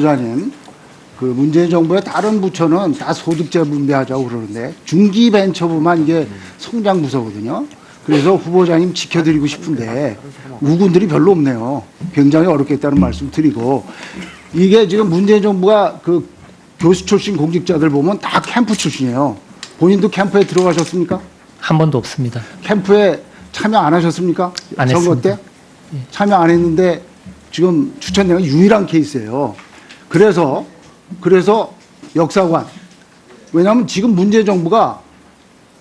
부장님, 그 문재인 정부의 다른 부처는 다 소득세 분배하자고 그러는데 중기벤처부만 이게 성장 부서거든요. 그래서 후보자님 지켜드리고 싶은데 우군들이 별로 없네요. 굉장히 어렵겠다는 말씀 드리고, 이게 지금 문재인 정부가 그 교수 출신 공직자들 보면 다 캠프 출신이에요. 본인도 캠프에 들어가셨습니까? 한 번도 없습니다. 캠프에 참여 안 하셨습니까? 안 선거 했습니다. 때? 참여 안 했는데 지금 추천된 유일한 케이스예요. 그래서 역사관. 왜냐하면 지금 문재인 정부가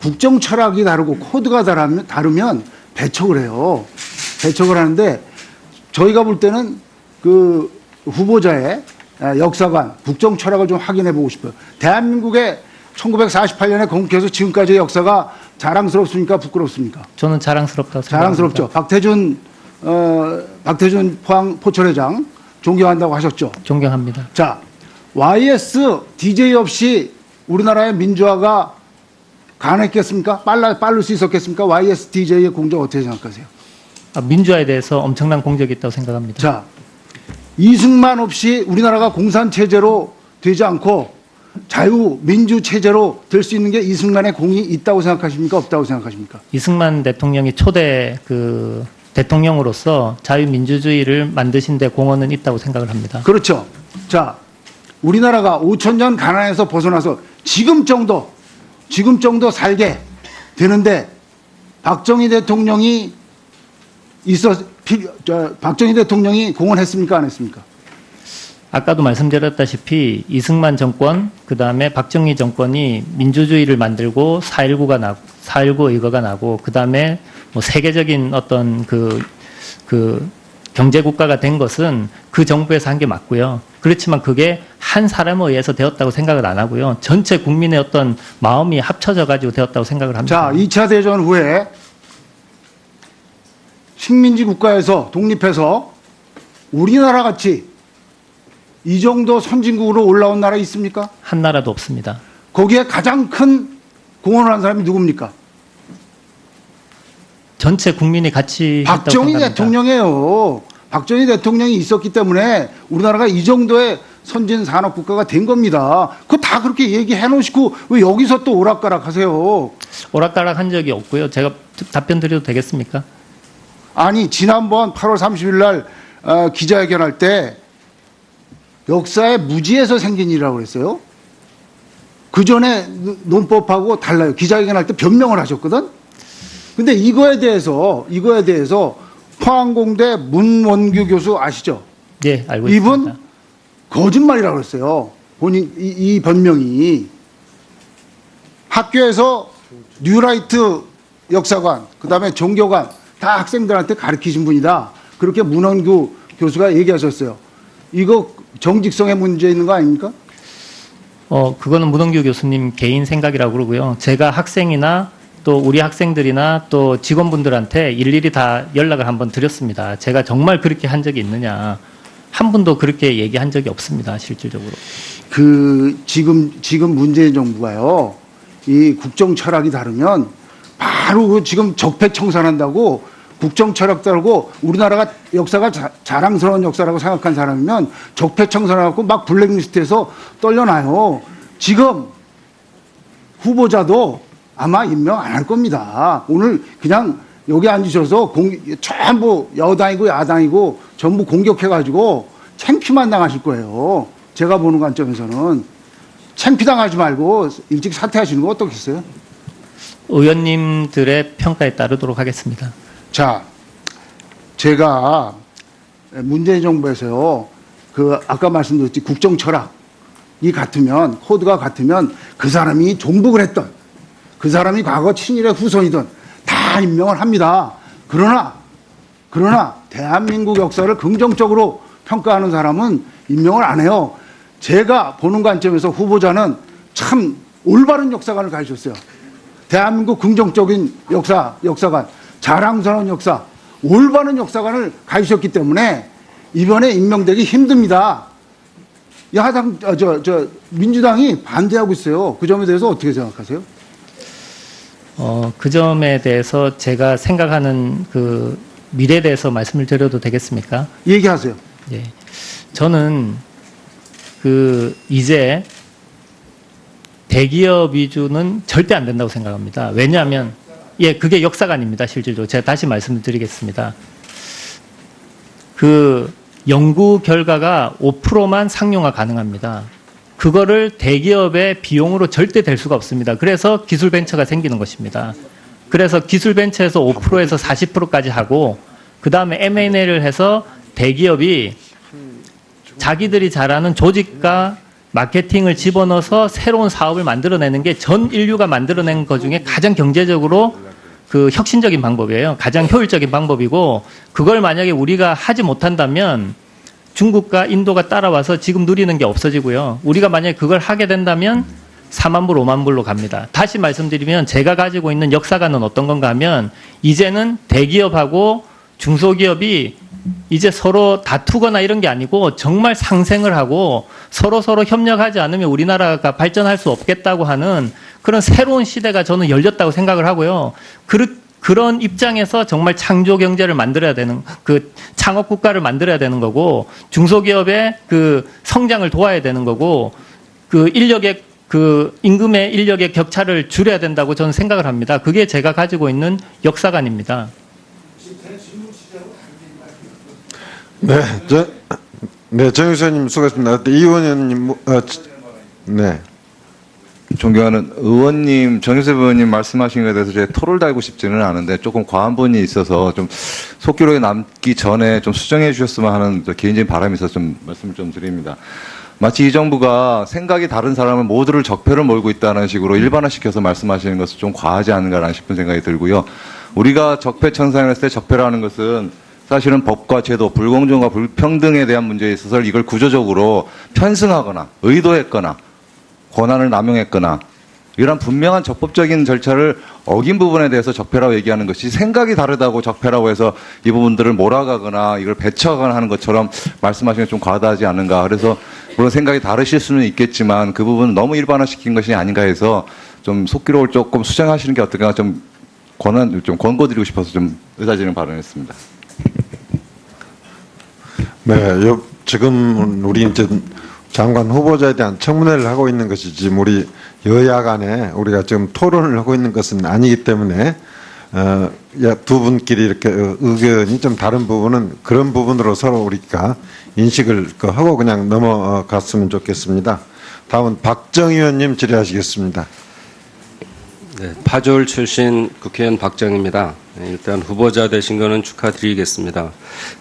국정 철학이 다르고 코드가 다르면 배척을 해요. 배척을 하는데 저희가 볼 때는 그 후보자의 역사관, 국정 철학을 좀 확인해 보고 싶어요. 대한민국의 1948년에 건국해서 지금까지의 역사가 자랑스럽습니까? 부끄럽습니까? 저는 자랑스럽다고 생각합니다. 자랑스럽죠. 박태준 포천회장 존경한다고 하셨죠. 존경합니다. 자, YS DJ 없이 우리나라의 민주화가 가능했겠습니까? 빠를 수 있었겠습니까? YS DJ의 공적 어떻게 생각하세요? 민주화에 대해서 엄청난 공적이 있다고 생각합니다. 자, 이승만 없이 우리나라가 공산체제로 되지 않고 자유민주체제로 될 수 있는 게 이승만의 공이 있다고 생각하십니까? 없다고 생각하십니까? 이승만 대통령이 초대 그 대통령으로서 자유민주주의를 만드신 데 공헌은 있다고 생각을 합니다. 그렇죠. 자, 우리나라가 5,000년 가난에서 벗어나서 지금 정도 살게 되는데 박정희 대통령이 공헌했습니까? 안 했습니까? 아까도 말씀드렸다시피 이승만 정권, 그 다음에 박정희 정권이 민주주의를 만들고 4.19 의거가 나고, 그 다음에 뭐 세계적인 어떤 그 경제 국가가 된 것은 그 정부에서 한 게 맞고요. 그렇지만 그게 한 사람에 의해서 되었다고 생각을 안 하고요. 전체 국민의 어떤 마음이 합쳐져 가지고 되었다고 생각을 합니다. 자, 2차 대전 후에 식민지 국가에서 독립해서 우리나라 같이 이 정도 선진국으로 올라온 나라 있습니까? 한 나라도 없습니다. 거기에 가장 큰 공헌을 한 사람이 누굽니까? 전체 국민이 같이 박정희 했다고 생각합니다. 대통령이에요. 박정희 대통령이 있었기 때문에 우리나라가 이 정도의 선진 산업 국가가 된 겁니다. 그거 다 그렇게 얘기해 놓으시고 왜 여기서 또 오락가락 하세요? 오락가락 한 적이 없고요. 제가 답변 드려도 되겠습니까? 아니, 지난번 8월 30일 날 기자회견할 때 역사의 무지에서 생긴 일이라고 그랬어요. 그 전에 논법하고 달라요. 기자회견할 때 변명을 하셨거든. 근데 이거에 대해서 포항공대 문원규 교수 아시죠? 네, 알고 이분 있습니다. 거짓말이라고 그랬어요. 본인 이 변명이 학교에서 뉴라이트 역사관, 그다음에 종교관 다 학생들한테 가르치신 분이다. 그렇게 문원규 교수가 얘기하셨어요. 이거 정직성에 문제 있는 거 아닙니까? 그거는 문원규 교수님 개인 생각이라고 그러고요. 제가 학생이나 또 우리 학생들이나 또 직원분들한테 일일이 다 연락을 한번 드렸습니다. 제가 정말 그렇게 한 적이 있느냐. 한 분도 그렇게 얘기한 적이 없습니다. 실질적으로. 지금 문재인 정부가요. 이 국정 철학이 다르면 바로 지금 적폐청산한다고 국정 철학 다르고 우리나라가 역사가 자랑스러운 역사라고 생각한 사람이면 적폐청산하고 막 블랙리스트에서 떨려나요. 지금 후보자도 아마 임명 안 할 겁니다. 오늘 그냥 여기 앉으셔서 전부 여당이고 야당이고 전부 공격해가지고 창피만 당하실 거예요. 제가 보는 관점에서는 창피당하지 말고 일찍 사퇴하시는 거 어떻겠어요? 의원님들의 평가에 따르도록 하겠습니다. 자, 제가 문재인 정부에서요, 아까 말씀드렸지, 국정 철학이 같으면, 코드가 같으면 그 사람이 종북을 했던, 그 사람이 과거 친일의 후손이든 다 임명을 합니다. 그러나 대한민국 역사를 긍정적으로 평가하는 사람은 임명을 안 해요. 제가 보는 관점에서 후보자는 참 올바른 역사관을 가지셨어요. 대한민국 긍정적인 역사관, 자랑스러운 역사, 올바른 역사관을 가지셨기 때문에 이번에 임명되기 힘듭니다. 민주당이 반대하고 있어요. 그 점에 대해서 어떻게 생각하세요? 그 점에 대해서 제가 생각하는 그 미래에 대해서 말씀을 드려도 되겠습니까? 얘기하세요. 예. 저는 이제 대기업 위주는 절대 안 된다고 생각합니다. 왜냐하면 예, 그게 역사관입니다. 실질적으로 제가 다시 말씀드리겠습니다. 연구 결과가 5%만 상용화 가능합니다. 그거를 대기업의 비용으로 절대 될 수가 없습니다. 그래서 기술 벤처가 생기는 것입니다. 그래서 기술 벤처에서 5%에서 40%까지 하고 그 다음에 M&A를 해서 대기업이 자기들이 잘하는 조직과 마케팅을 집어넣어서 새로운 사업을 만들어내는 게 전 인류가 만들어낸 것 중에 가장 경제적으로 혁신적인 방법이에요. 가장 효율적인 방법이고 그걸 만약에 우리가 하지 못한다면 중국과 인도가 따라와서 지금 누리는 게 없어지고요. 우리가 만약에 그걸 하게 된다면 4만 불, 5만 불로 갑니다. 다시 말씀드리면 제가 가지고 있는 역사관은 어떤 건가 하면 이제는 대기업하고 중소기업이 이제 서로 다투거나 이런 게 아니고 정말 상생을 하고 서로 협력하지 않으면 우리나라가 발전할 수 없겠다고 하는 그런 새로운 시대가 저는 열렸다고 생각을 하고요. 그런 입장에서 정말 창조 경제를 만들어야 되는 창업 국가를 만들어야 되는 거고 중소기업의 성장을 도와야 되는 거고 인력의 임금의 인력의 격차를 줄여야 된다고 저는 생각을 합니다. 그게 제가 가지고 있는 역사관입니다. 정 의원님 수고하셨습니다. 이 의원님, 네. 존경하는 의원님, 정유섭 의원님 말씀하신 것에 대해서 제가 토를 달고 싶지는 않은데 조금 과한 부분이 있어서 좀 속기록에 남기 전에 좀 수정해 주셨으면 하는 개인적인 바람이 있어서 좀 말씀을 좀 드립니다. 마치 이 정부가 생각이 다른 사람을 모두를 적폐를 몰고 있다는 식으로 일반화시켜서 말씀하시는 것은 좀 과하지 않은가라는 싶은 생각이 들고요. 우리가 적폐청산을 했을 때 적폐라는 것은 사실은 법과 제도, 불공정과 불평등에 대한 문제에 있어서 이걸 구조적으로 편승하거나 의도했거나 권한을 남용했거나 이런 분명한 적법적인 절차를 어긴 부분에 대해서 적폐라고 얘기하는 것이 생각이 다르다고 적폐라고 해서 이 부분들을 몰아가거나 이걸 배척하거나 하는 것처럼 말씀하시는 게 좀 과다하지 않는가. 그래서 물론 생각이 다르실 수는 있겠지만 그 부분은 너무 일반화시킨 것이 아닌가 해서 좀 속기록을 조금 수정하시는 게 어떨까 좀 권고드리고 싶어서 좀 의사진행 발언했습니다. 네, 지금 우리 이제 장관 후보자에 대한 청문회를 하고 있는 것이지 우리 여야 간에 우리가 지금 토론을 하고 있는 것은 아니기 때문에 두 분끼리 이렇게 의견이 좀 다른 부분은 그런 부분으로 서로 우리가 인식을 하고 그냥 넘어갔으면 좋겠습니다. 다음은 박정 의원님 질의하시겠습니다. 네, 파졸 출신 국회의원 박정입니다. 일단 후보자 되신 거는 축하드리겠습니다.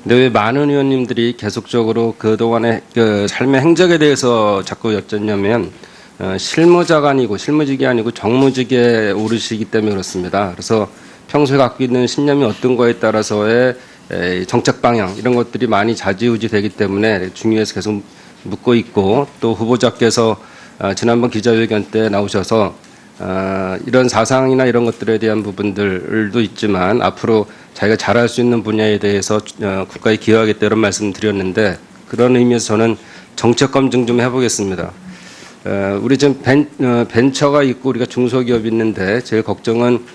근데 왜 많은 의원님들이 계속적으로 그동안의 삶의 행적에 대해서 자꾸 여쭙냐면 실무자가 아니고 실무직이 아니고 정무직에 오르시기 때문에 그렇습니다. 그래서 평소에 갖고 있는 신념이 어떤 거에 따라서의 정책 방향 이런 것들이 많이 좌지우지 되기 때문에 중요해서 계속 묻고 있고 또 후보자께서 지난번 기자회견 때 나오셔서 이런 사상이나 이런 것들에 대한 부분들도 있지만 앞으로 자기가 잘할 수 있는 분야에 대해서 국가에 기여하겠다 이런 말씀 드렸는데 그런 의미에서 저는 정책 검증 좀 해보겠습니다. 우리 지금 벤처가 있고 우리가 중소기업이 있는데 제일 걱정은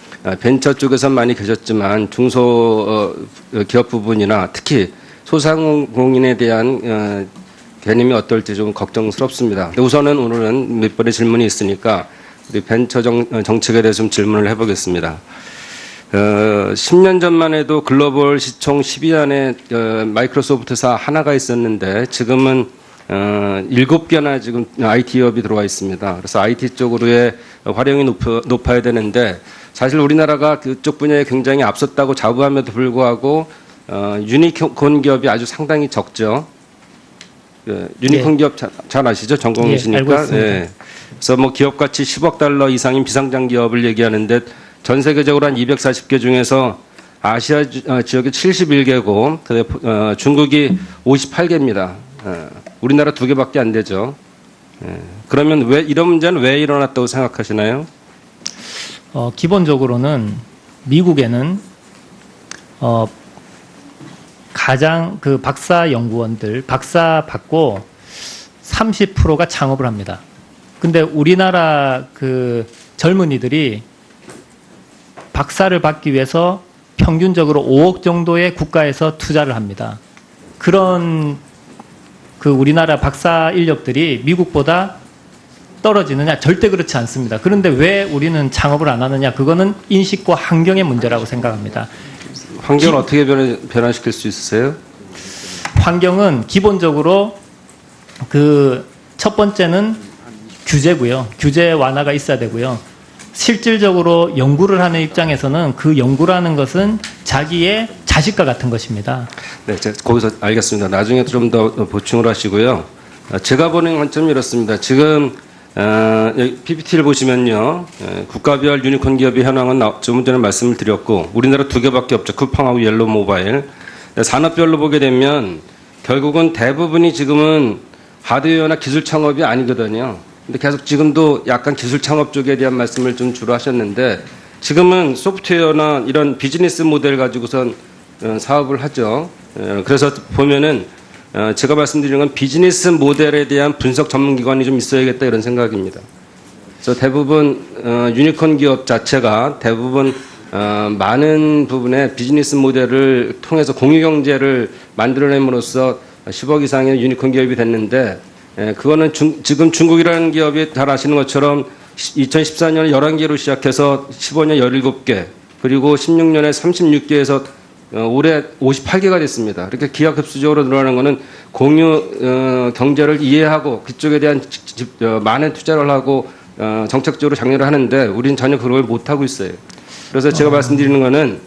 벤처 쪽에서 많이 계셨지만 중소기업 부분이나 특히 소상공인에 대한 개념이 어떨지 좀 걱정스럽습니다. 우선은 오늘은 몇 번의 질문이 있으니까 우리 벤처 정책에 대해서 좀 질문을 해보겠습니다. 10년 전만 해도 글로벌 시총 10위 안에 마이크로소프트사 하나가 있었는데 지금은 7개나 지금 IT 기업이 들어와 있습니다. 그래서 IT 쪽으로의 활용이 높아야 되는데 사실 우리나라가 그쪽 분야에 굉장히 앞섰다고 자부함에도 불구하고 유니콘 기업이 아주 상당히 적죠. 유니콘 기업 잘 아시죠? 전공이시니까. 알고 있습니다. 네. 그래서 뭐 기업 가치 10억 달러 이상인 비상장 기업을 얘기하는데 전 세계적으로 한 240개 중에서 아시아 지역이 71개고 중국이 58개입니다. 우리나라 2개밖에 안 되죠. 그러면 왜 이런 문제는 왜 일어났다고 생각하시나요? 기본적으로는 미국에는 가장 박사 연구원들 박사 받고 30%가 창업을 합니다. 근데 우리나라 젊은이들이 박사를 받기 위해서 평균적으로 5억 정도의 국가에서 투자를 합니다. 그런 그 우리나라 박사 인력들이 미국보다 떨어지느냐? 절대 그렇지 않습니다. 그런데 왜 우리는 창업을 안 하느냐? 그거는 인식과 환경의 문제라고 생각합니다. 환경을 어떻게 변화시킬 수 있으세요? 환경은 기본적으로 그 첫 번째는 규제고요. 규제 완화가 있어야 되고요. 실질적으로 연구를 하는 입장에서는 그 연구라는 것은 자기의 자식과 같은 것입니다. 네, 제가 거기서 알겠습니다. 나중에 좀 더 보충을 하시고요. 제가 보는 관점이 이렇습니다. 지금 여기 PPT를 보시면요, 국가별 유니콘 기업의 현황은 좀 전에 말씀을 드렸고, 우리나라 2개밖에 없죠. 쿠팡하고 옐로우 모바일. 산업별로 보게 되면 결국은 대부분이 지금은 하드웨어나 기술 창업이 아니거든요. 근데 계속 지금도 약간 기술 창업 쪽에 대한 말씀을 좀 주로 하셨는데, 지금은 소프트웨어나 이런 비즈니스 모델 가지고선 사업을 하죠. 그래서 보면은 제가 말씀드리는 건 비즈니스 모델에 대한 분석 전문기관이 좀 있어야겠다 이런 생각입니다. 그래서 대부분 유니콘 기업 자체가 대부분 많은 부분의 비즈니스 모델을 통해서 공유경제를 만들어냄으로써 10억 이상의 유니콘 기업이 됐는데, 그거는 지금 중국이라는 기업이 잘 아시는 것처럼 2014년에 11개로 시작해서 15년 17개, 그리고 16년에 36개에서 올해 58개가 됐습니다. 이렇게 기하급수적으로 늘어나는 것은 공유 경제를 이해하고 그쪽에 대한 많은 투자를 하고 정책적으로 장려를 하는데, 우리는 전혀 그걸 못하고 있어요. 그래서 제가 말씀드리는 것은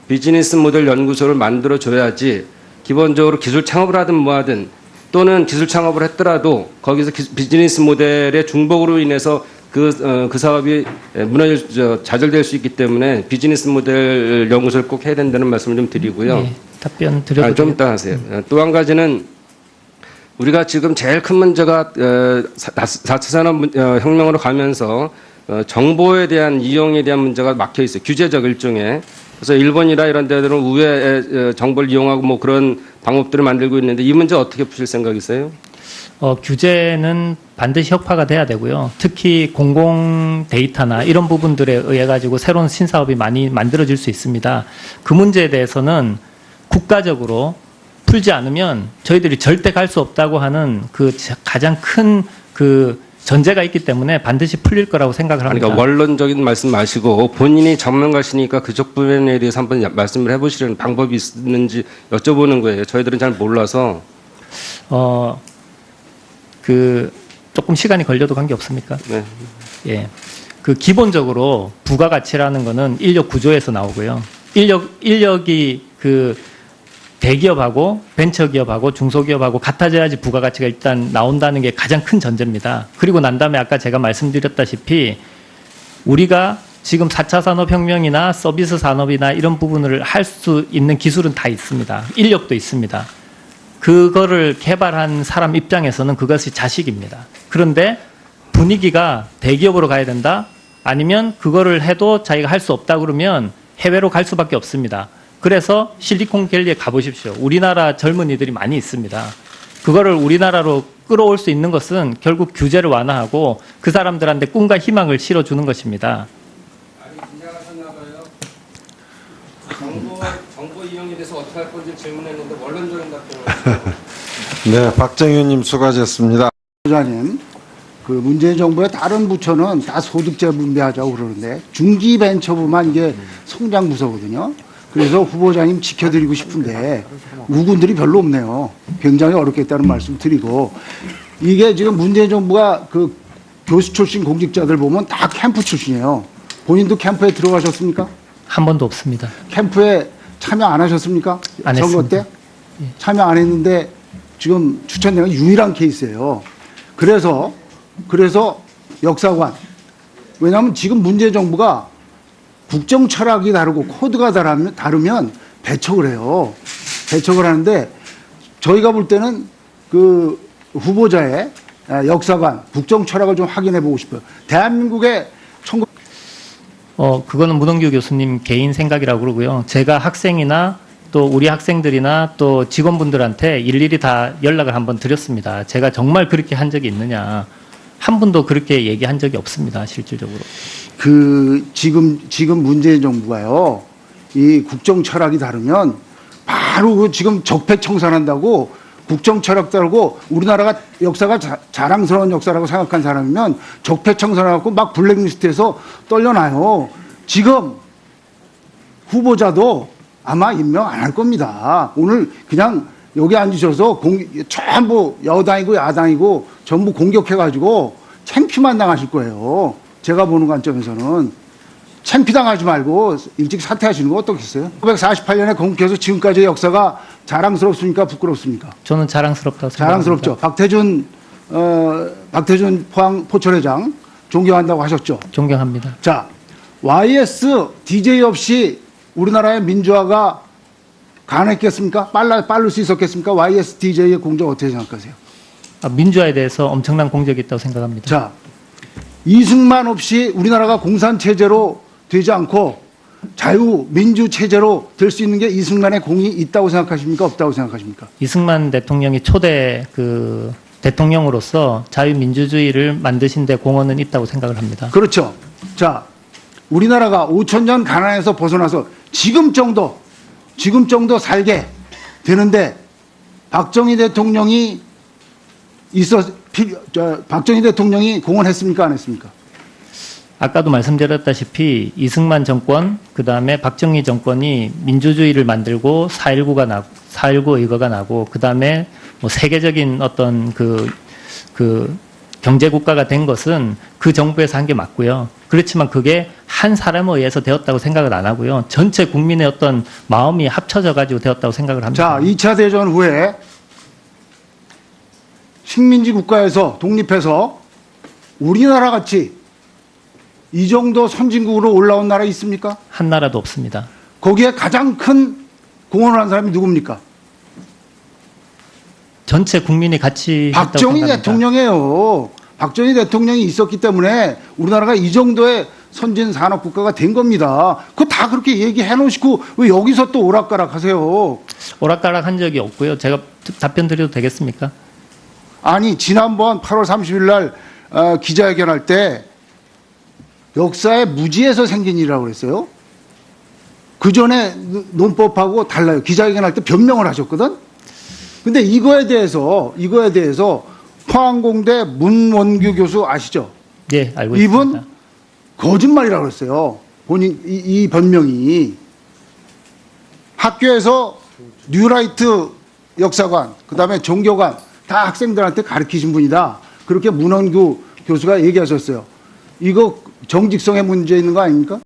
비즈니스 모델 연구소를 만들어줘야지, 기본적으로 기술 창업을 하든 뭐 하든, 또는 기술 창업을 했더라도 거기서 비즈니스 모델의 중복으로 인해서 그 사업이 좌절될 수 있기 때문에 비즈니스 모델 연구소를 꼭 해야 된다는 말씀을 좀 드리고요. 네, 답변 드려도 좀 이따 하세요. 또 한 가지는 우리가 지금 제일 큰 문제가 4차 산업혁명으로 가면서 정보에 대한 이용에 대한 문제가 막혀 있어요. 규제적 일종의. 그래서 일본이나 이런 데들은 우회 정보를 이용하고 뭐 그런 방법들을 만들고 있는데, 이 문제 어떻게 푸실 생각이세요? 규제는 반드시 혁파가 돼야 되고요. 특히 공공 데이터나 이런 부분들에 의해 가지고 새로운 신사업이 많이 만들어질 수 있습니다. 그 문제에 대해서는 국가적으로 풀지 않으면 저희들이 절대 갈 수 없다고 하는 그 가장 큰 그 전제가 있기 때문에 반드시 풀릴 거라고 생각을 합니다. 그러니까 원론적인 말씀 마시고 본인이 전문가시니까 그쪽 부분에 대해서 한번 말씀을 해보시려는 방법이 있는지 여쭤보는 거예요. 저희들은 잘 몰라서. 그 조금 시간이 걸려도 관계 없습니까? 네. 예. 그 기본적으로 부가가치라는 거는 인력 구조에서 나오고요. 인력이 그 대기업하고 벤처기업하고 중소기업하고 같아져야지 부가가치가 일단 나온다는 게 가장 큰 전제입니다. 그리고 난 다음에 아까 제가 말씀드렸다시피 우리가 지금 4차 산업혁명이나 서비스 산업이나 이런 부분을 할 수 있는 기술은 다 있습니다. 인력도 있습니다. 그거를 개발한 사람 입장에서는 그것이 자식입니다. 그런데 분위기가 대기업으로 가야 된다? 아니면 그거를 해도 자기가 할 수 없다 그러면 해외로 갈 수밖에 없습니다. 그래서 실리콘밸리에 가보십시오. 우리나라 젊은이들이 많이 있습니다. 그거를 우리나라로 끌어올 수 있는 것은 결국 규제를 완화하고 그 사람들한테 꿈과 희망을 실어주는 것입니다. 아니, 긴장하셨나 봐요. 정보 이용에 대해서 어떻게 할 건지 질문했는데 원론적인 답변을. 네, 박정희 의원님 수고하셨습니다. 부장님, 그 문재인 정부의 다른 부처는 다 소득세 분배하자고 그러는데 중기벤처부만 이게 성장 부서거든요. 그래서 후보자님 지켜드리고 싶은데 우군들이 별로 없네요. 굉장히 어렵겠다는 말씀 드리고, 이게 지금 문재인 정부가 그 교수 출신 공직자들 보면 다 캠프 출신이에요. 본인도 캠프에 들어가셨습니까? 한 번도 없습니다. 캠프에 참여 안 하셨습니까? 안 선거 했습니다. 때? 참여 안 했는데 지금 추천된 유일한 케이스예요. 그래서 역사관, 왜냐하면 지금 문재인 정부가 국정 철학이 다르고 코드가 다르면 배척을 해요. 배척을 하는데 저희가 볼 때는 그 후보자의 역사관, 국정 철학을 좀 확인해 보고 싶어요. 대한민국의 그거는 문홍규 교수님 개인 생각이라고 그러고요. 제가 학생이나 또 우리 학생들이나 또 직원분들한테 일일이 다 연락을 한번 드렸습니다. 제가 정말 그렇게 한 적이 있느냐. 한 분도 그렇게 얘기한 적이 없습니다. 실질적으로. 지금 문재인 정부가요, 이 국정 철학이 다르면 바로 지금 적폐 청산한다고 국정 철학자라고 우리나라가 역사가 자랑스러운 역사라고 생각한 사람이면 적폐청산해갖고 막 블랙리스트에서 떨려나요. 지금 후보자도 아마 임명 안 할 겁니다. 오늘 그냥 여기 앉으셔서 전부 여당이고 야당이고 전부 공격해가지고 창피만 당하실 거예요. 제가 보는 관점에서는 창피당하지 말고 일찍 사퇴하시는 거 어떻겠어요? 1948년에 건국해서 지금까지의 역사가 자랑스럽습니까? 부끄럽습니까? 저는 자랑스럽다고 생각합니다. 자랑스럽죠. 박태준 포천회장 존경한다고 하셨죠. 존경합니다. 자, YS DJ 없이 우리나라의 민주화가 가능했겠습니까? 빠를 수 있었겠습니까? YS DJ의 공적 어떻게 생각하세요? 민주화에 대해서 엄청난 공적이 있다고 생각합니다. 자, 이승만 없이 우리나라가 공산체제로 되지 않고 자유민주체제로 될 수 있는 게 이승만의 공이 있다고 생각하십니까? 없다고 생각하십니까? 이승만 대통령이 초대 그 대통령으로서 자유민주주의를 만드신 데 공헌은 있다고 생각을 합니다. 그렇죠. 자, 우리나라가 5천년 가난에서 벗어나서 지금 정도 살게 되는데 박정희 대통령이 박정희 대통령이 공헌했습니까? 안 했습니까? 아까도 말씀드렸다시피 이승만 정권, 그 다음에 박정희 정권이 민주주의를 만들고 4.19 의거가 나고, 그 다음에 뭐 세계적인 어떤 그 경제국가가 된 것은 그 정부에서 한 게 맞고요. 그렇지만 그게 한 사람에 의해서 되었다고 생각을 안 하고요. 전체 국민의 어떤 마음이 합쳐져 가지고 되었다고 생각을 합니다. 자, 2차 대전 후에 식민지 국가에서 독립해서 우리나라 같이 이 정도 선진국으로 올라온 나라 있습니까? 한 나라도 없습니다. 거기에 가장 큰 공헌을 한 사람이 누굽니까? 전체 국민이 같이 박정희 했다고 생각합니다. 대통령이에요. 박정희 대통령이 있었기 때문에 우리나라가 이 정도의 선진 산업 국가가 된 겁니다. 그거 다 그렇게 얘기해 놓으시고 왜 여기서 또 오락가락 하세요? 오락가락 한 적이 없고요. 제가 답변 드려도 되겠습니까? 아니, 지난번 8월 30일 날 기자회견할 때 역사의 무지에서 생긴 일이라고 그랬어요. 그 전에 논법하고 달라요. 기자회견할 때 변명을 하셨거든. 근데 이거에 대해서 포항공대 문원규 교수 아시죠? 네, 알고 이분 있습니다. 거짓말이라고 그랬어요. 본인 이 변명이 학교에서 뉴라이트 역사관, 그다음에 종교관 다 학생들한테 가르치신 분이다. 그렇게 문원규 교수가 얘기하셨어요. 이거 정직성에 문제 있는 거 아닙니까?